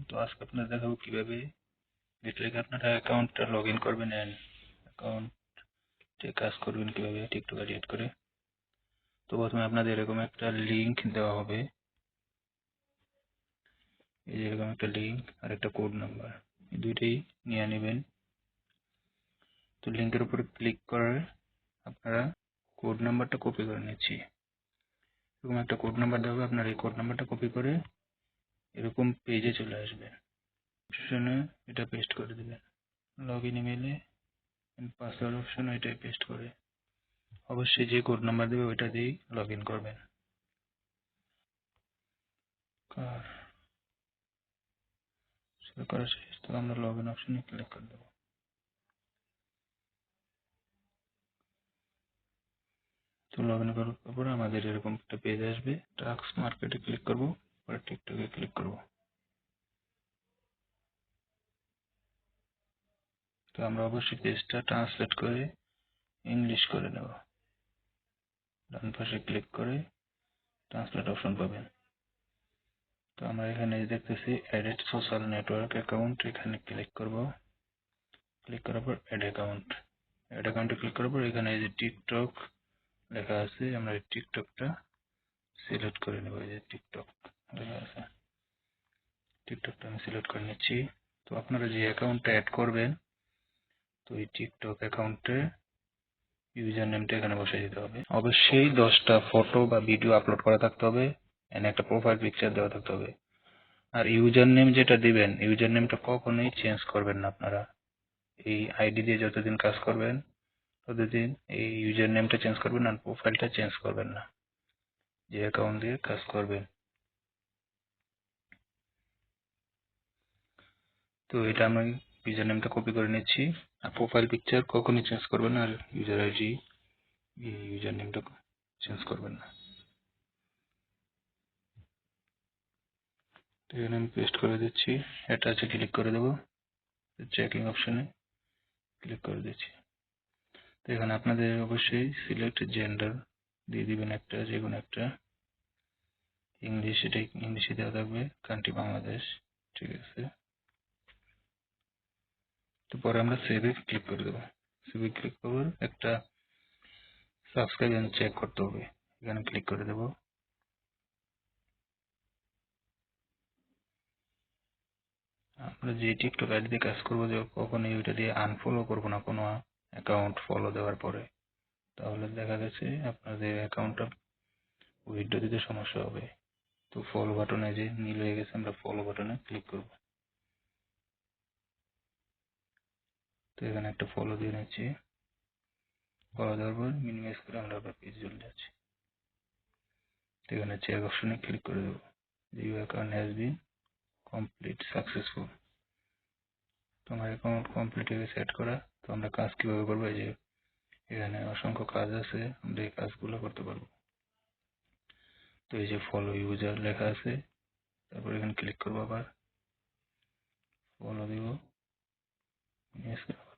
তো আজকে আপনাদের দেখাবো কিভাবে নেটফ্লিক্সে আপনারা অ্যাকাউন্টটা লগ ইন করবেন এন্ড অ্যাকাউন্টে কাজ করবেন কিভাবে টিকটক এডিট করে। তো প্রথমে আপনাদের এরকম একটা লিংক দেওয়া হবে, এই যে এরকম একটা লিংক আর একটা কোড নাম্বার, এই দুইটাই নিয়ে নেবেন। তো লিংকের উপরে ক্লিক করে আপনারা কোড নাম্বারটা কপি করে নিচ্ছি। এরকম একটা কোড নাম্বার দেওয়া হবে, আপনারা এই কোড নাম্বারটা কপি করে এরকম পেজে চলে আসবেন। অপশনে এটা পেস্ট করে দিবেন, লগ ইন ইমেলে পাসওয়ার্ড অপশন এটাই পেস্ট করে অবশ্যই যে কোড নাম্বার দেবে ওইটা দিয়েই লগ ইন করবেন। আর সেটা করা শেষ, তো আমরা লগ ইন অপশনে ক্লিক করে দেবো। তো লগ ইন করার পর আমাদের এরকম একটা পেজ আসবে, টাস্ক মার্কেটে ক্লিক করবো, পরে টিকটকে ক্লিক করবো। তো আমরা অবশ্যই পেজটা ট্রান্সলেট করে ইংলিশ করে নেব। ডান পাশে ক্লিক করে ট্রান্সলেট অপশন পাবেন। তো আমরা এখানে দেখতেছি এডিট সোশ্যাল নেটওয়ার্ক অ্যাকাউন্ট, এখানে ক্লিক করব। ক্লিক করার পর অ্যাড অ্যাকাউন্টে ক্লিক করার পর এখানে এই যে টিকটক লেখা আছে, আমরা এই টিকটকটা সিলেক্ট করে নেব। এই যে টিকটক লেখা আছে, টিকটকটা আমি সিলেক্ট করে নিচ্ছি। তো আপনারা যে অ্যাকাউন্টটা অ্যাড করবেন, তো এই টিকটক অ্যাকাউন্টে ইউজার নেমটা এখানে বসিয়ে দিতে হবে। অবশ্যই 10টা ফটো বা ভিডিও আপলোড করা থাকতে হবে, এন্ড একটা প্রোফাইল পিকচার দেওয়া থাকতে হবে। আর ইউজার নেম যেটা দিবেন, ইউজার নেমটা কখনোই চেঞ্জ করবেন না আপনারা। এই আইডি দিয়ে যতদিন কাজ করবেন ততদিন এই ইউজার নেমটা চেঞ্জ করবেন আর প্রোফাইলটা চেঞ্জ করবেন না, যে অ্যাকাউন্ট দিয়ে কাজ করবেন। তো এটা আমি ইউজার নেমটা কপি করে নিচ্ছি। আর প্রোফাইল পিকচার কখনোই চেঞ্জ করবেন না, আর ইউজার আইডি ইউজার নেমটা চেঞ্জ করবেন না। তো এখানে আমি পেস্ট করে দিচ্ছি, অ্যাটাচে ক্লিক করে দেবো, চেকিং অপশনে ক্লিক করে দিচ্ছি। তো এখানে আপনাদের অবশ্যই সিলেক্ট জেন্ডার দিয়ে দিবেন একটা, যে কোনো একটা। ইংলিশ, এটা ইংলিশে দেওয়া থাকবে, কান্ট্রি বাংলাদেশ, ঠিক আছে। তো পরে আমরা সেভে ক্লিক করে দেবো। সেভে ক্লিক করার একটা সাবস্ক্রাইব চেক করতে হবে, এখানে ক্লিক করে দেবো। আমরা যে টিকটক আইডি দিয়ে কাজ করবো, যে কখনোই ওইটা দিয়ে আনফলো করবো না কোনো অ্যাকাউন্ট ফলো দেওয়ার পরে, তাহলে দেখা গেছে আপনাদের অ্যাকাউন্টটা উইথড্র দিতে সমস্যা হবে। তো ফলো বাটনে যে নীল হয়ে গেছে, আমরা ফলো বাটনে ক্লিক করব। তো এখানে একটা ফলো দিয়ে নিচ্ছি, ফলো দেওয়ার পর মিনিমাইজ করে আমরা আবার পেজ চলে যাচ্ছি। তো এখানে চেক অপশনে ক্লিক করে দেবো, your account has been complete successful. তো আমার অ্যাকাউন্ট কমপ্লিট হয়ে সেট করা। তো আমরা কাজ কিভাবে করবো, এই যে এখানে অসংখ্য কাজ আছে, আমরা এই কাজগুলো করতে পারবো। তো এই যে ফলো ইউজার লেখা আছে, তারপর এখানে ক্লিক করবো, আবার ফলো দিব,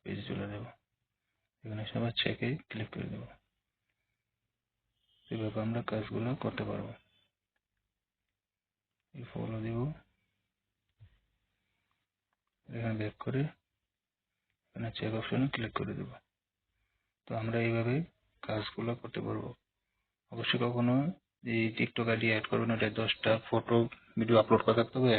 পেজে চলে যাবো। এখানে সবার চেকে ক্লিক করে দেবো। এভাবে আমরা কাজগুলো করতে পারবো। এই ফলো দিব, এখানে ব্যাক করে এখানে চেক অপশনে ক্লিক করে দেবো। তো আমরা এইভাবে কাজগুলো করতে পারবো। অবশ্যই কখনো এই টিকটক আইডি অ্যাড করবেন, ওটা 10টা ফটো ভিডিও আপলোড করা থাকতে হবে,